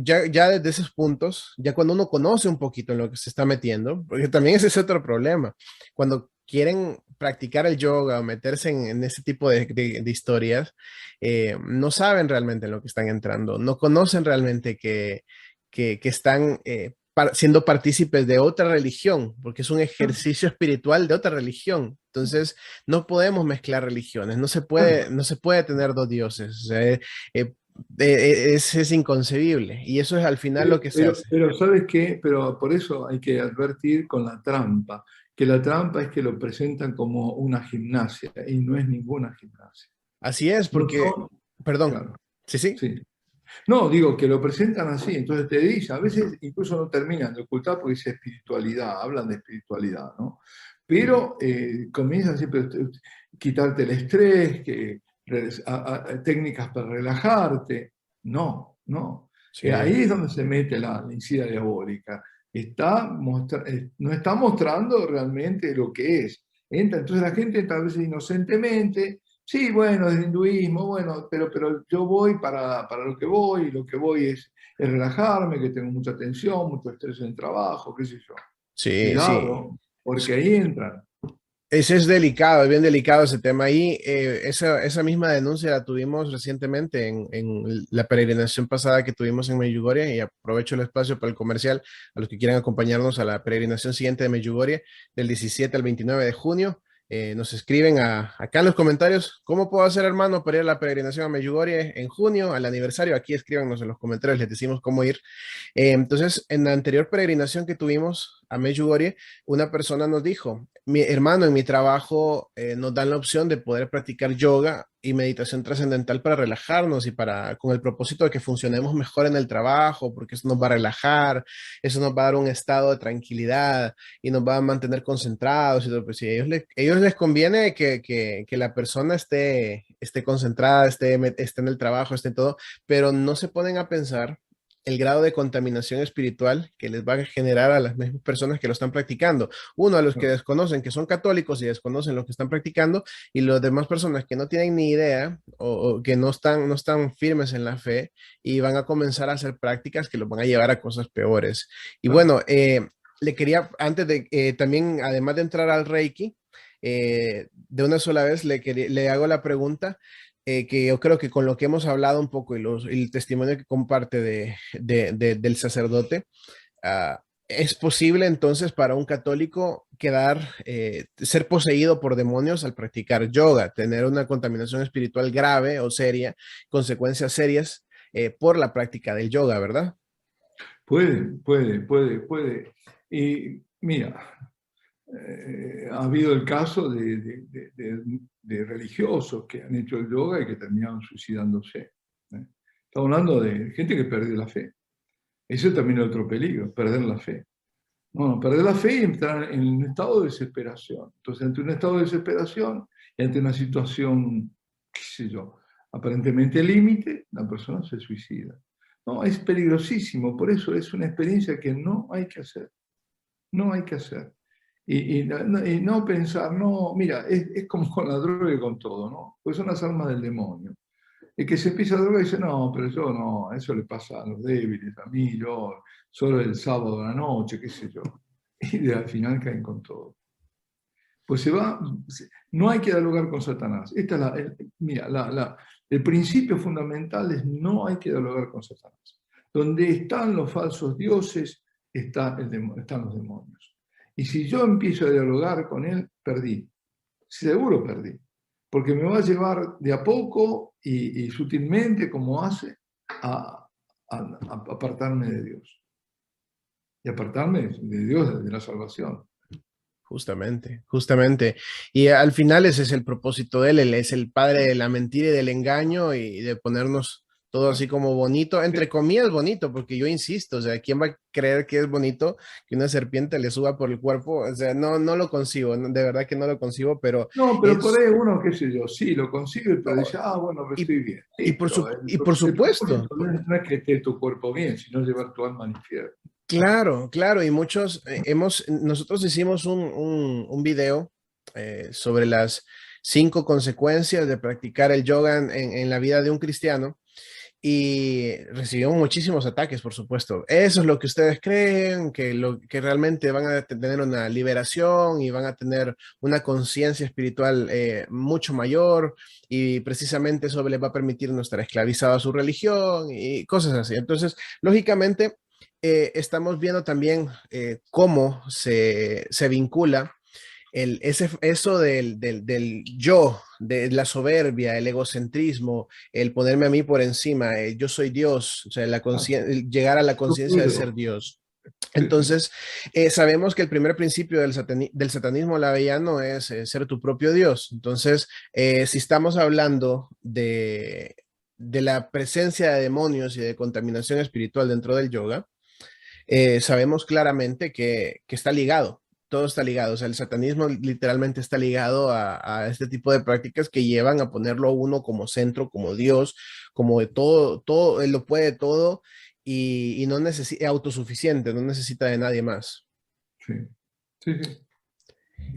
ya desde esos puntos, ya cuando uno conoce un poquito en lo que se está metiendo, porque también ese es otro problema, cuando quieren practicar el yoga o meterse en ese tipo de historias, no saben realmente en lo que están entrando, no conocen realmente que están siendo partícipes de otra religión, porque es un ejercicio espiritual de otra religión. Entonces, no podemos mezclar religiones,
claro.
no se puede tener dos dioses. O sea, es inconcebible y eso es al final lo que se hace.
Pero ¿sabes qué? Pero por eso hay que advertir con la trampa, que la trampa es que lo presentan como una gimnasia y no es ninguna gimnasia.
Así es,
No
porque,
son,
perdón,
claro,
sí, sí,
sí. No, digo que lo presentan así, entonces te dicen, a veces incluso no terminan de ocultar porque dice espiritualidad, hablan de espiritualidad, ¿no? Pero comienzan siempre a quitarte el estrés, técnicas para relajarte. No, no.
sí,
Ahí es donde se mete la insidia diabólica. No está mostrando realmente lo que es. Entonces la gente tal vez inocentemente. Sí, bueno, del hinduismo, bueno, pero yo voy para lo que voy es relajarme, que tengo mucha tensión, mucho estrés en el trabajo, qué sé yo.
sí, sí.
Cuidado, porque ahí entran.
Ese es delicado, es bien delicado ese tema. Y esa misma denuncia la tuvimos recientemente en la peregrinación pasada que tuvimos en Medjugorje y aprovecho el espacio para el comercial a los que quieran acompañarnos a la peregrinación siguiente de Medjugorje del 17 al 29 de junio. Nos escriben acá en los comentarios cómo puedo hacer, hermano, para ir a la peregrinación a Medjugorje en junio, al aniversario. Aquí escríbanos en los comentarios, les decimos cómo ir. Entonces, en la anterior peregrinación que tuvimos a Medjugorje, una persona nos dijo, mi hermano, en mi trabajo nos dan la opción de poder practicar yoga y meditación trascendental para relajarnos y para, con el propósito de que funcionemos mejor en el trabajo, porque eso nos va a relajar, eso nos va a dar un estado de tranquilidad y nos va a mantener concentrados y todo. Pues sí, ellos les conviene que la persona esté concentrada, esté en el trabajo, esté en todo, pero no se ponen a pensar el grado de contaminación espiritual que les va a generar a las mismas personas que lo están practicando. Uno, a los que desconocen, que son católicos y desconocen lo que están practicando, y las demás personas que no tienen ni idea o que no están firmes en la fe y van a comenzar a hacer prácticas que los van a llevar a cosas peores. Y
Claro.
bueno, le quería, antes de, también, además de entrar al Reiki, de una sola vez le hago la pregunta que yo creo que con lo que hemos hablado un poco y el testimonio que comparte del sacerdote, ¿es posible entonces para un católico ser poseído por demonios al practicar yoga, tener una contaminación espiritual grave o seria, consecuencias serias por la práctica del yoga, ¿verdad?
Puede. Y mira, ha habido el caso de religiosos que han hecho el yoga y que terminaron suicidándose. Estamos hablando de gente que perdió la fe. Ese también es otro peligro, perder la fe. No, perder la fe y entrar en un estado de desesperación. Entonces, ante un estado de desesperación y ante una situación, qué sé yo, aparentemente límite, la persona se suicida. No, es peligrosísimo, por eso es una experiencia que no hay que hacer. No hay que hacer. Y no pensar, no, mira, es como con la droga y con todo, ¿no? Pues son las almas del demonio. El que se empieza a drogar dice, no, pero yo no, eso le pasa a los débiles, a mí, yo, solo el sábado a la noche, qué sé yo. Y al final caen con todo. Pues no hay que dialogar con Satanás. Esta es mira, el principio fundamental es no hay que dialogar con Satanás. Donde están los falsos dioses, están los demonios. Y si yo empiezo a dialogar con él, perdí. Seguro perdí. Porque me va a llevar de a poco y sutilmente, como hace, a apartarme de Dios. Y apartarme de Dios, de la salvación.
Justamente, justamente. Y al final ese es el propósito de él. Él es el padre de la mentira y del engaño y de ponernos todo así como bonito, entre comillas bonito, porque yo insisto, o sea, ¿quién va a creer que es bonito que una serpiente le suba por el cuerpo? O sea, no lo concibo, de verdad que no lo concibo, pero
No, pero por
es,
ahí uno, qué sé yo, sí, lo consigue, pero dice, bueno, pero
y,
estoy bien. Sí, pero
y por
el
supuesto.
propósito no es que esté tu cuerpo bien, sino llevar tu alma al infierno.
Claro, claro, y muchos nosotros hicimos un video sobre las 5 consecuencias de practicar el yoga en la vida de un cristiano y recibimos muchísimos ataques, por supuesto. Eso es lo que ustedes creen, que realmente van a tener una liberación y van a tener una conciencia espiritual mucho mayor y precisamente eso les va a permitir no estar esclavizados a su religión y cosas así. Entonces, lógicamente, estamos viendo también cómo se vincula eso del yo, de la soberbia, el egocentrismo, el ponerme a mí por encima, yo soy Dios, o sea,
Ah,
el llegar a la
yo
conciencia de ser
puedo.
Dios.
Sí, sí.
Entonces, sabemos que el primer principio del satanismo laveyano es ser tu propio Dios. Entonces, si estamos hablando de la presencia de demonios y de contaminación espiritual dentro del yoga, sabemos claramente que está ligado, todo está ligado, o sea, el satanismo literalmente está ligado a este tipo de prácticas que llevan a ponerlo a uno como centro, como Dios, como de todo, él lo puede todo y no necesita, autosuficiente, no necesita de nadie más.
Sí, sí, sí.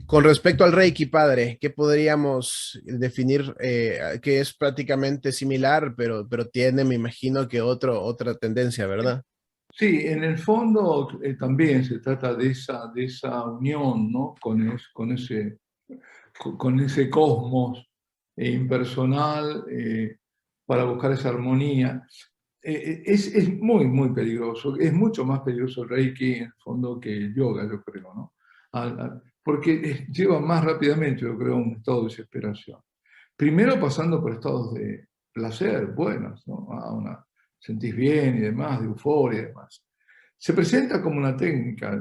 Con respecto al Reiki, padre, ¿qué podríamos definir que es prácticamente similar, pero tiene, me imagino que otra tendencia, ¿verdad?
Sí, en el fondo también se trata de esa unión, ¿no? Con ese cosmos impersonal para buscar esa armonía. Es muy peligroso, es mucho más peligroso el Reiki en el fondo que el yoga, yo creo, ¿no? Porque lleva más rápidamente, yo creo, a un estado de desesperación. Primero pasando por estados de placer, buenos, ¿no? Sentís bien y demás, de euforia y demás. Se presenta como una técnica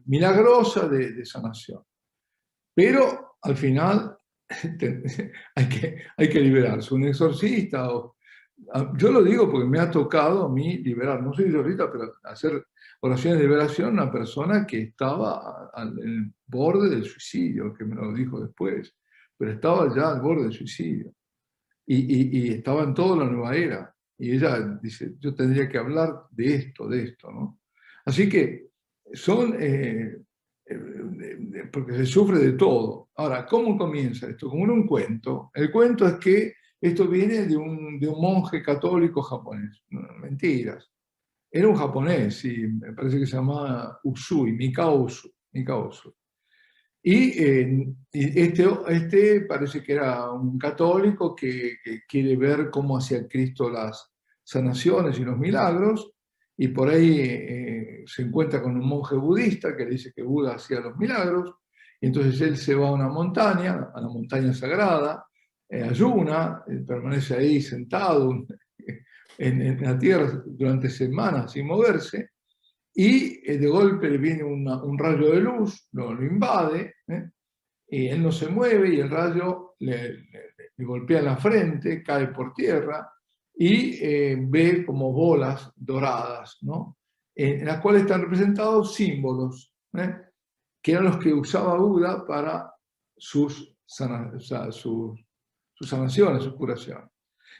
milagrosa de sanación, pero al final hay que liberarse. Un exorcista, yo lo digo porque me ha tocado a mí liberar, no soy exorcista, pero hacer oraciones de liberación a una persona que estaba al el borde del suicidio, que me lo dijo después, pero estaba ya al borde del suicidio. Y estaba en toda la nueva era. Y ella dice, yo tendría que hablar de esto, ¿no? Así que son, porque se sufre de todo. Ahora, ¿cómo comienza esto? Como en un cuento. El cuento es que esto viene de un monje católico japonés. No, mentiras. Era un japonés, y me parece que se llamaba Usui, Mikao Usui. Mikao Usui. Y este parece que era un católico que quiere ver cómo hacía Cristo las sanaciones y los milagros, y por ahí se encuentra con un monje budista que le dice que Buda hacía los milagros, y entonces él se va a la montaña sagrada, ayuna, permanece ahí sentado en la tierra durante semanas sin moverse, y de golpe le viene un rayo de luz, lo invade, y él no se mueve y el rayo le golpea en la frente, cae por tierra y ve como bolas doradas, ¿no? En las cuales están representados símbolos, que eran los que usaba Buda para sus sanaciones, sus curaciones.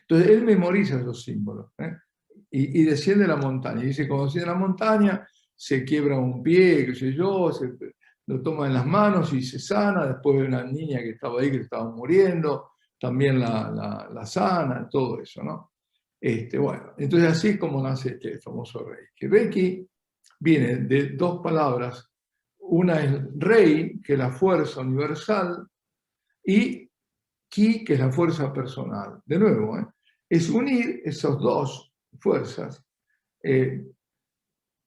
Entonces él memoriza esos símbolos, y desciende a la montaña. Y dice, cuando desciende a la montaña, se quiebra un pie, qué sé yo, lo toma en las manos y se sana. Después ve una niña que estaba ahí, que estaba muriendo, también la sana, todo eso, ¿no? Bueno, entonces así es como nace este famoso Reiki. Reiki viene de dos palabras. Una es Rei, que es la fuerza universal, y Ki, que es la fuerza personal. De nuevo, es unir esas dos fuerzas,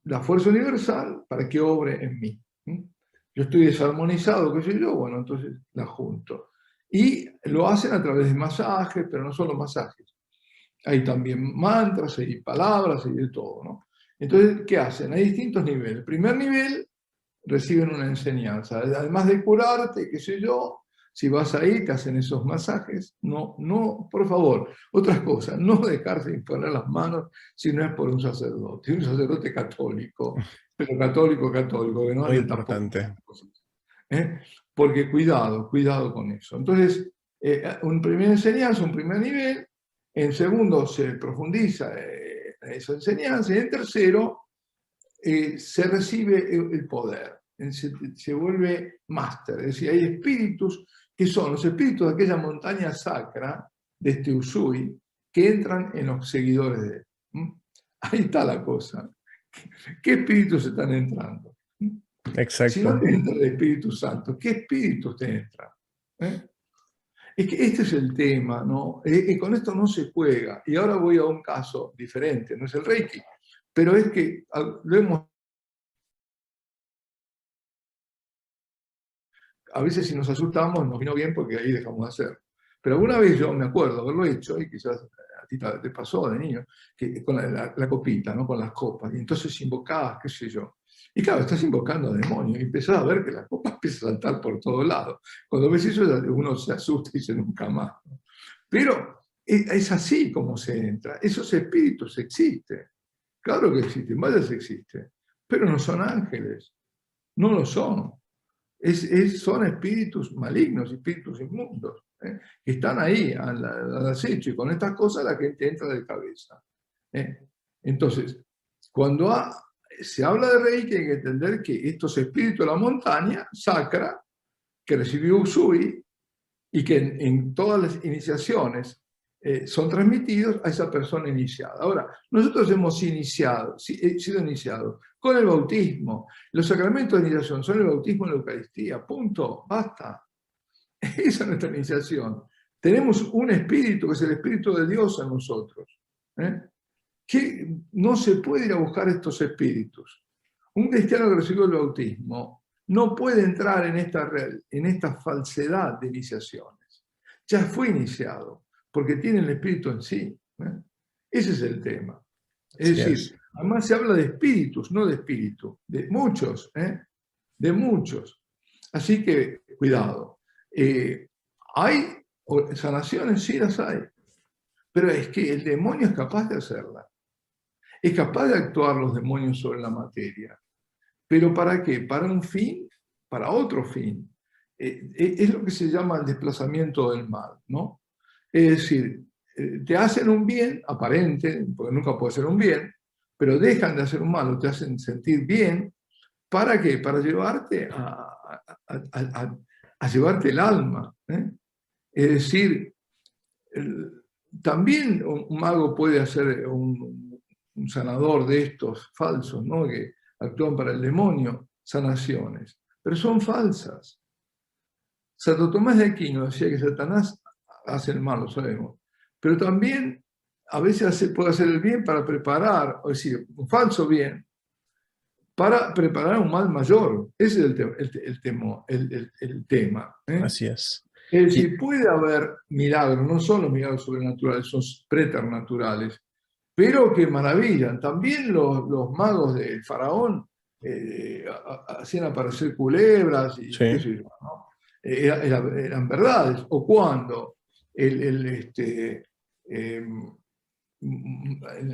la fuerza universal para que obre en mí. Yo estoy desarmonizado, qué sé yo, bueno, entonces la junto. Y lo hacen a través de masajes, pero no solo masajes. Hay también mantras, hay palabras, hay de todo, ¿no? Entonces, ¿qué hacen? Hay distintos niveles. El primer nivel, reciben una enseñanza. Además de curarte, qué sé yo, si vas ahí, te hacen esos masajes. No, no, por favor, otras cosas, no dejarse imponer las manos si no es por un sacerdote católico, pero católico, que no
Muy
ande tampoco
importante.
cosas. Porque cuidado con eso. Entonces, una primera enseñanza, un primer nivel, en segundo se profundiza esa enseñanza, y en tercero se recibe el poder, se vuelve máster. Es decir, hay espíritus que son los espíritus de aquella montaña sacra, de este Usui, que entran en los seguidores de él. Ahí está la cosa. ¿Qué espíritus están entrando? Si no
Exacto.
te entra el Espíritu Santo, ¿qué espíritus te entran? Es que este es el tema, ¿no? Y con esto no se juega. Y ahora voy a un caso diferente, no es el Reiki, pero es que lo hemos. A veces si nos asustamos nos vino bien porque ahí dejamos de hacer. Pero alguna vez yo me acuerdo haberlo hecho, y quizás a ti te pasó de niño, que con la copita, ¿no? Con las copas, y entonces invocabas, qué sé yo. Y claro, estás invocando a demonios y empezás a ver que las copas empiezan a saltar por todos lados. Cuando ves eso, uno se asusta y dice nunca más, ¿no? Pero es así como se entra. Esos espíritus existen. Claro que existen, vaya si existen. Pero no son ángeles. No lo son. Son espíritus malignos, espíritus inmundos, que están ahí al acecho, y con estas cosas la gente entra de cabeza. Entonces, cuando se habla de Reiki, hay que entender que estos espíritus de la montaña sacra, que recibió Usui, y que en todas las iniciaciones son transmitidos a esa persona iniciada. Ahora, nosotros hemos sido iniciados con el bautismo. Los sacramentos de iniciación son el bautismo y la Eucaristía. Punto. Basta. Esa es nuestra iniciación. Tenemos un espíritu, que es el Espíritu de Dios en nosotros. Que no se puede ir a buscar estos espíritus. Un cristiano que recibió el bautismo no puede entrar en esta falsedad de iniciaciones. Ya fue iniciado, porque tiene el espíritu en sí. Ese es el tema. Es
Así es.
decir, además se habla de espíritus, no de espíritu, de muchos, de muchos. Así que, cuidado. ¿Hay sanaciones? Sí, las hay. Pero es que el demonio es capaz de hacerlas. Es capaz de actuar los demonios sobre la materia. ¿Pero para qué? Para un fin, para otro fin. Es lo que se llama el desplazamiento del mal, ¿no? Es decir, te hacen un bien aparente, porque nunca puede ser un bien, pero dejan de hacer un mal o te hacen sentir bien. ¿Para qué? Para llevarte a llevarte el alma. ¿Eh? Es decir, el, también un mago puede hacer un sanador de estos falsos, ¿no? Que actúan para el demonio, sanaciones, pero son falsas. Santo Tomás de Aquino decía que Satanás hace el mal, lo sabemos, pero también a veces puede hacer el bien para preparar, es decir, un falso bien, para preparar un mal mayor. Ese es el tema. ¿Eh?
Así es.
Es
Y
decir, puede haber milagros, no son los milagros sobrenaturales, son preternaturales, pero que maravillan. También los magos del faraón hacían aparecer culebras y qué
sí,
sé yo, ¿no? Eran verdades. O cuando en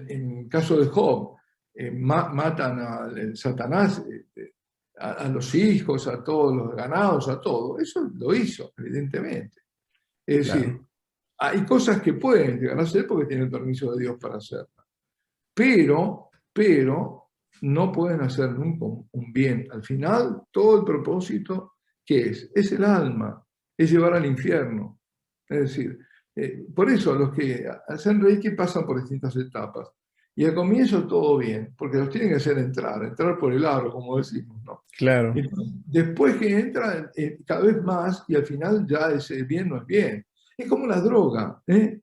el caso de Job, matan a Satanás, a los hijos, a todos los ganados, a todo. Eso lo hizo, evidentemente. Es decir,
claro.
hay cosas que pueden llegar a hacer porque tienen permiso de Dios para hacerlas. Pero no pueden hacer nunca un bien. Al final, todo el propósito, ¿qué es? Es el alma, es llevar al infierno. Es decir, por eso los que hacen Reiki pasan por distintas etapas. Y al comienzo todo bien, porque los tienen que hacer entrar por el aro, como decimos, ¿no? Y
Claro.
después que entran, cada vez más, y al final ya ese bien no es bien. Es como la droga, ¿eh?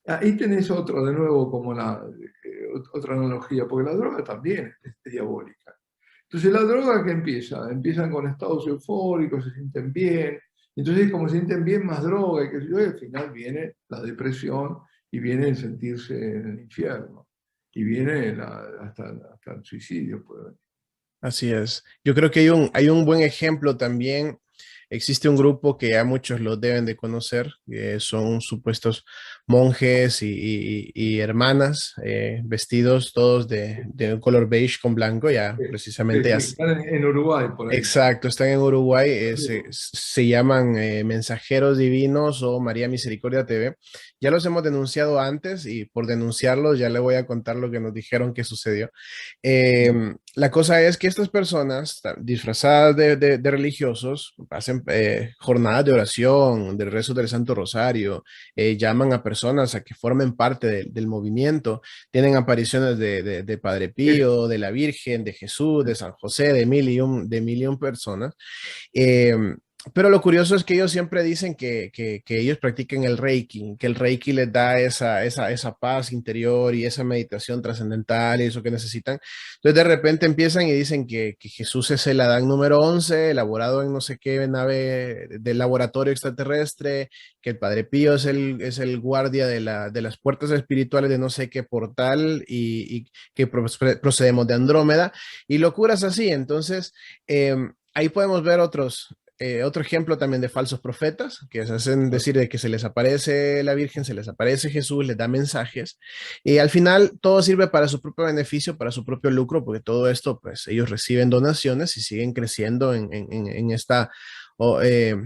Ahí tenés otro, de nuevo, como otra analogía, porque la droga también es diabólica. Entonces, la droga que empiezan con estados eufóricos, se sienten bien, entonces como se sienten bien, más droga, y que yo, y al final viene la depresión y viene el sentirse en el infierno, y viene hasta el suicidio, puede venir.
Así es. Yo creo que hay un buen ejemplo también. Existe un grupo que ya muchos lo deben de conocer, que son supuestos monjes y hermanas vestidos todos de un color beige con blanco, ya precisamente ya.
Están en Uruguay, por ahí.
Exacto, están en Uruguay, se llaman Mensajeros Divinos o María Misericordia TV. Ya los hemos denunciado antes y por denunciarlos ya le voy a contar lo que nos dijeron que sucedió. La cosa es que estas personas disfrazadas de religiosos hacen jornadas de oración, de rezo del Santo Rosario, llaman a personas a que formen parte del movimiento, tienen apariciones de Padre Pío, de la Virgen, de Jesús, de San José, de mil y un personas. Eh, pero lo curioso es que ellos siempre dicen que ellos practican el Reiki, que el Reiki les da esa paz interior y esa meditación trascendental y eso que necesitan. Entonces de repente empiezan y dicen que Jesús es el Adán número 11, elaborado en no sé qué nave del laboratorio extraterrestre, que el Padre Pío es el guardia de las puertas espirituales de no sé qué portal y que procedemos de Andrómeda y locuras así. Entonces, ahí podemos ver otro ejemplo también de falsos profetas que se hacen decir de que se les aparece la Virgen, se les aparece Jesús, les da mensajes y al final todo sirve para su propio beneficio, para su propio lucro, porque todo esto, pues ellos reciben donaciones y siguen creciendo en esta,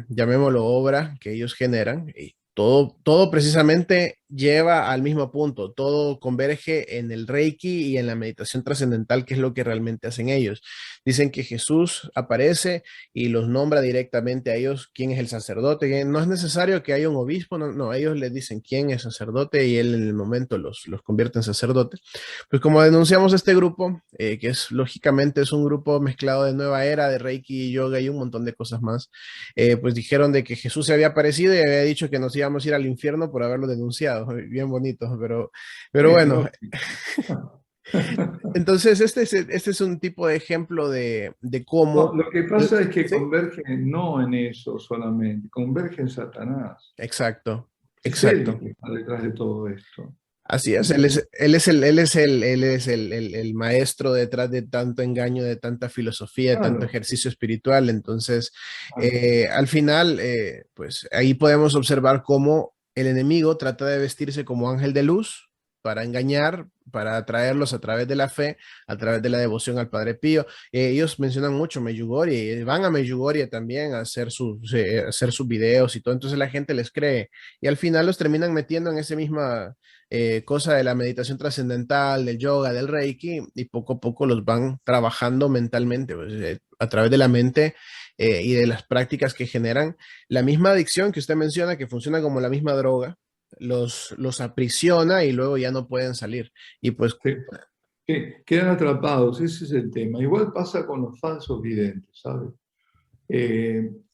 llamémoslo, obra que ellos generan. Y todo precisamente lleva al mismo punto, todo converge en el Reiki y en la meditación trascendental, que es lo que realmente hacen ellos. Dicen que Jesús aparece y los nombra directamente a ellos quién es el sacerdote. No es necesario que haya un obispo, no, no, ellos les dicen quién es sacerdote y él en el momento los convierte en sacerdotes. Pues como denunciamos este grupo, que es lógicamente es un grupo mezclado de nueva era, de Reiki, yoga y un montón de cosas más, pues dijeron de que Jesús se había aparecido y había dicho que nos íbamos a ir al infierno por haberlo denunciado. Bien bonito, pero
Sí,
bueno.
lógico.
Entonces, este es un tipo de ejemplo de
No,
cómo...
lo que pasa es que
¿Sí?
convergen no en eso solamente, converge en Satanás.
Exacto,
Es él el
exacto.
que está detrás de todo esto.
Así es, él es el maestro detrás de tanto engaño, de tanta filosofía, de tanto
Claro,
ejercicio espiritual. Entonces,
claro,
al final, pues ahí podemos observar cómo el enemigo trata de vestirse como ángel de luz para engañar, para atraerlos a través de la fe, a través de la devoción al Padre Pío. Ellos mencionan mucho Medjugorje, y van a Medjugorje también a hacer sus videos y todo, entonces la gente les cree y al final los terminan metiendo en ese misma cosa de la meditación trascendental, del yoga, del reiki, y poco a poco los van trabajando mentalmente, pues, a través de la mente y de las prácticas que generan. La misma adicción que usted menciona, que funciona como la misma droga, los aprisiona y luego ya no pueden salir. Y pues,
sí, quedan atrapados, ese es el tema. Igual pasa con los falsos videntes, ¿sabes?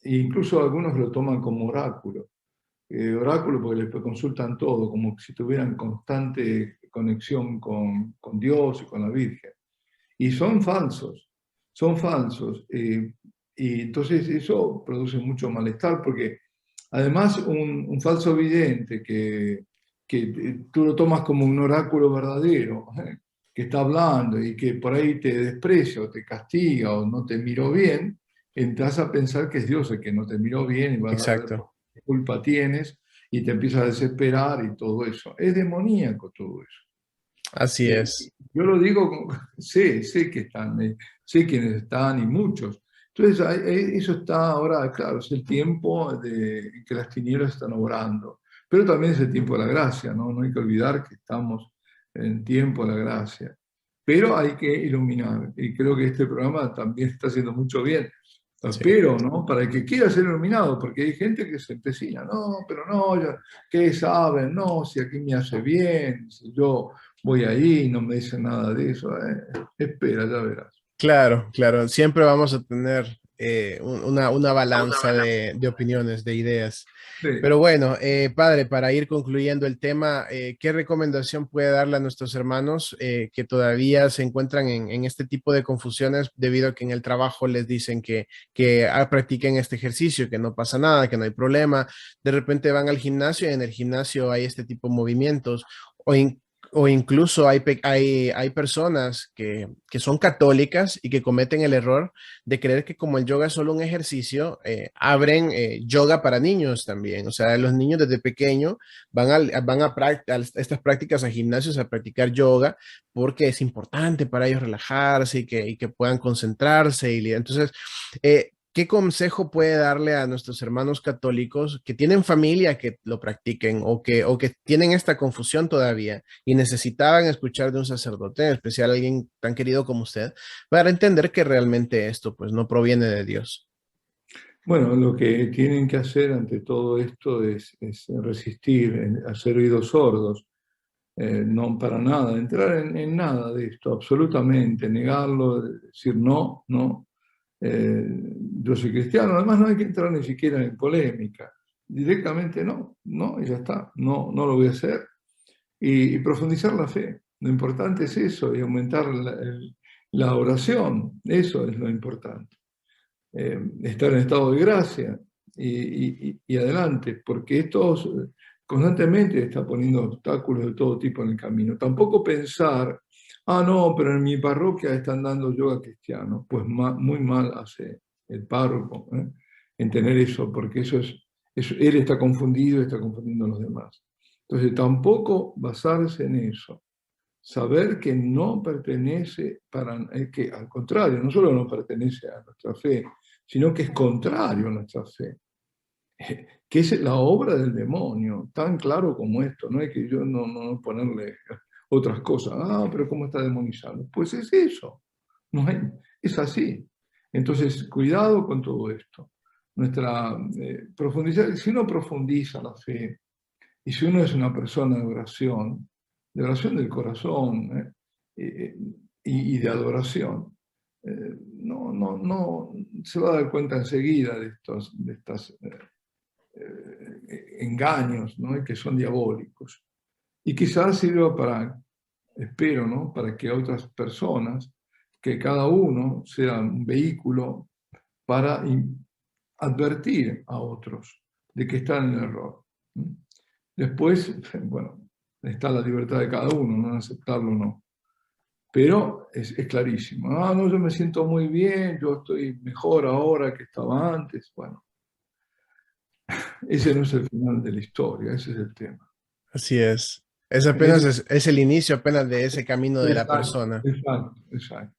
Incluso algunos lo toman como oráculo. Oráculo porque les consultan todo, como si tuvieran constante conexión con Dios y con la Virgen. Y son falsos. Y entonces eso produce mucho malestar porque además un falso vidente que tú lo tomas como un oráculo verdadero, que está hablando y que por ahí te desprecia o te castiga o no te miró bien, entras a pensar que es Dios el que no te miró bien y vas a ver
exacto,
qué culpa tienes y te empiezas a desesperar y todo eso. Es demoníaco todo eso.
así es.
Yo lo digo, sé que están, sé quiénes están y muchos. Entonces, eso está ahora, claro, es el tiempo de que las tinieblas están obrando, pero también es el tiempo de la gracia, ¿no? No hay que olvidar que estamos en tiempo de la gracia. Pero hay que iluminar, y creo que este programa también está haciendo mucho bien.
Sí.
Pero, ¿no? Para el que quiera ser iluminado, porque hay gente que se empecina, no, pero no, ya, ¿qué saben? No, si aquí me hace bien, si yo voy ahí y no me dicen nada de eso. Espera, ya verás.
Claro, claro. Siempre vamos a tener una balanza de opiniones, de ideas.
Sí.
Pero bueno, padre, para ir concluyendo el tema, ¿qué recomendación puede darle a nuestros hermanos que todavía se encuentran en este tipo de confusiones debido a que en el trabajo les dicen que practiquen este ejercicio, que no pasa nada, que no hay problema? De repente van al gimnasio y en el gimnasio hay este tipo de movimientos. O, o incluso hay personas que son católicas y que cometen el error de creer que como el yoga es solo un ejercicio, abren yoga para niños también. O sea, los niños desde pequeño van a estas prácticas a gimnasios a practicar yoga porque es importante para ellos relajarse y que puedan concentrarse. Entonces, ¿qué consejo puede darle a nuestros hermanos católicos que tienen familia que lo practiquen o que tienen esta confusión todavía y necesitaban escuchar de un sacerdote, en especial alguien tan querido como usted, para entender que realmente esto pues no proviene de Dios?
Bueno, lo que tienen que hacer ante todo esto es resistir, hacer oídos sordos, no para nada, entrar nada de esto, absolutamente, negarlo, decir no, no. Yo soy cristiano, además no hay que entrar ni siquiera en polémica, directamente no, no, y ya está, no, no lo voy a hacer. Y profundizar la fe. Lo importante es eso, y aumentar la oración, eso es lo importante. Estar en estado de gracia y adelante, porque esto constantemente está poniendo obstáculos de todo tipo en el camino. Tampoco pensar, ah, no, pero en mi parroquia están dando yoga cristiano. Pues muy mal hace el párroco en tener eso, porque él está confundido y está confundiendo a los demás. Entonces, tampoco basarse en eso. Saber que no pertenece, que al contrario, no solo no pertenece a nuestra fe, sino que es contrario a nuestra fe, que es la obra del demonio, tan claro como esto, no hay que yo no ponerle otras cosas, ah, pero ¿cómo está demonizado? Pues es eso, no hay, es así. Entonces, cuidado con todo esto. Profundizar, si uno profundiza la fe, y si uno es una persona de oración del corazón eh, y de adoración, no se va a dar cuenta enseguida de estos engaños, ¿no? Y que son diabólicos. Y quizás sirva para, espero, ¿no? Para que otras personas, que cada uno sea un vehículo para advertir a otros de que están en el error. Después, bueno, está la libertad de cada uno, no aceptarlo o no. Pero es clarísimo. Ah, no, yo me siento muy bien, yo estoy mejor ahora que estaba antes. Bueno, ese no es el final de la historia, ese es el tema.
Así es. Es apenas,
Es-
es el inicio apenas de ese camino de la
exacto,
persona.
exacto, exacto.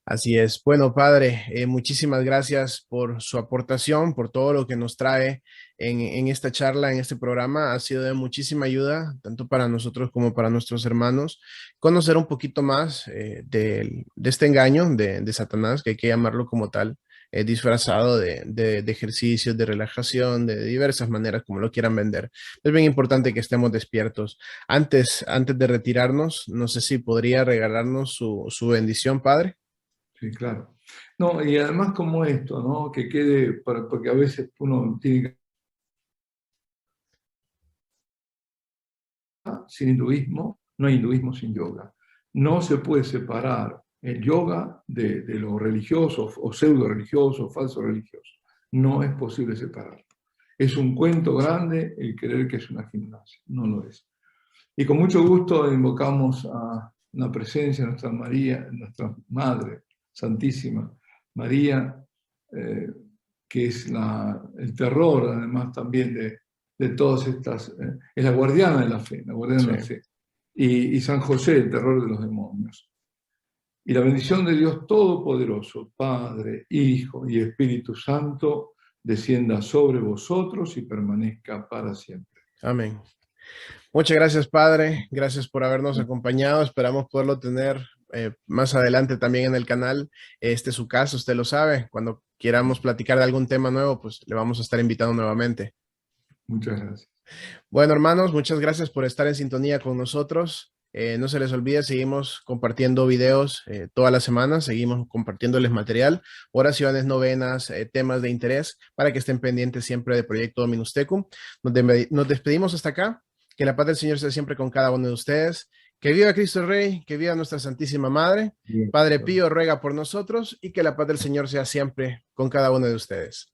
Así es. Bueno, padre, muchísimas gracias por su aportación, por todo lo que nos trae en esta charla, en este programa. Ha sido de muchísima ayuda, tanto para nosotros como para nuestros hermanos, conocer un poquito más de este engaño de Satanás, que hay que llamarlo como tal, disfrazado de ejercicios, de relajación, de diversas maneras, como lo quieran vender. Es bien importante que estemos despiertos. Antes de retirarnos, no sé si podría regalarnos su bendición, padre.
Sí, claro. No, y además como esto, ¿no? Que quede, porque a veces uno tiene que... Sin hinduismo, no hay hinduismo sin yoga. No se puede separar el yoga de lo religioso o pseudo religioso, falso religioso. No es posible separarlo. Es un cuento grande el creer que es una gimnasia, no lo es. Y con mucho gusto invocamos a la presencia de nuestra María, nuestra Madre Santísima, María, eh, que es el terror además también de todas estas, es la guardiana de la fe, la guardiana
Sí.
de la fe. Y San José, el terror de los demonios. Y la bendición de Dios Todopoderoso, Padre, Hijo y Espíritu Santo, descienda sobre vosotros y permanezca para siempre.
Amén. Muchas gracias, padre. Gracias por habernos acompañado. Esperamos poderlo tener más adelante también en el canal. Este es su caso, usted lo sabe. Cuando queramos platicar de algún tema nuevo, pues le vamos a estar invitando nuevamente.
Muchas gracias.
Bueno, hermanos, muchas gracias por estar en sintonía con nosotros. No se les olvide, seguimos compartiendo videos todas las semanas, seguimos compartiéndoles material, oraciones, novenas, temas de interés, para que estén pendientes siempre de Proyecto Dominus Tecum. Nos despedimos hasta acá. Que la paz del Señor sea siempre con cada uno de ustedes. Que viva Cristo el Rey, que viva nuestra Santísima Madre.
Bien.
Padre Pío ruega por nosotros y que la paz del Señor sea siempre con cada uno de ustedes.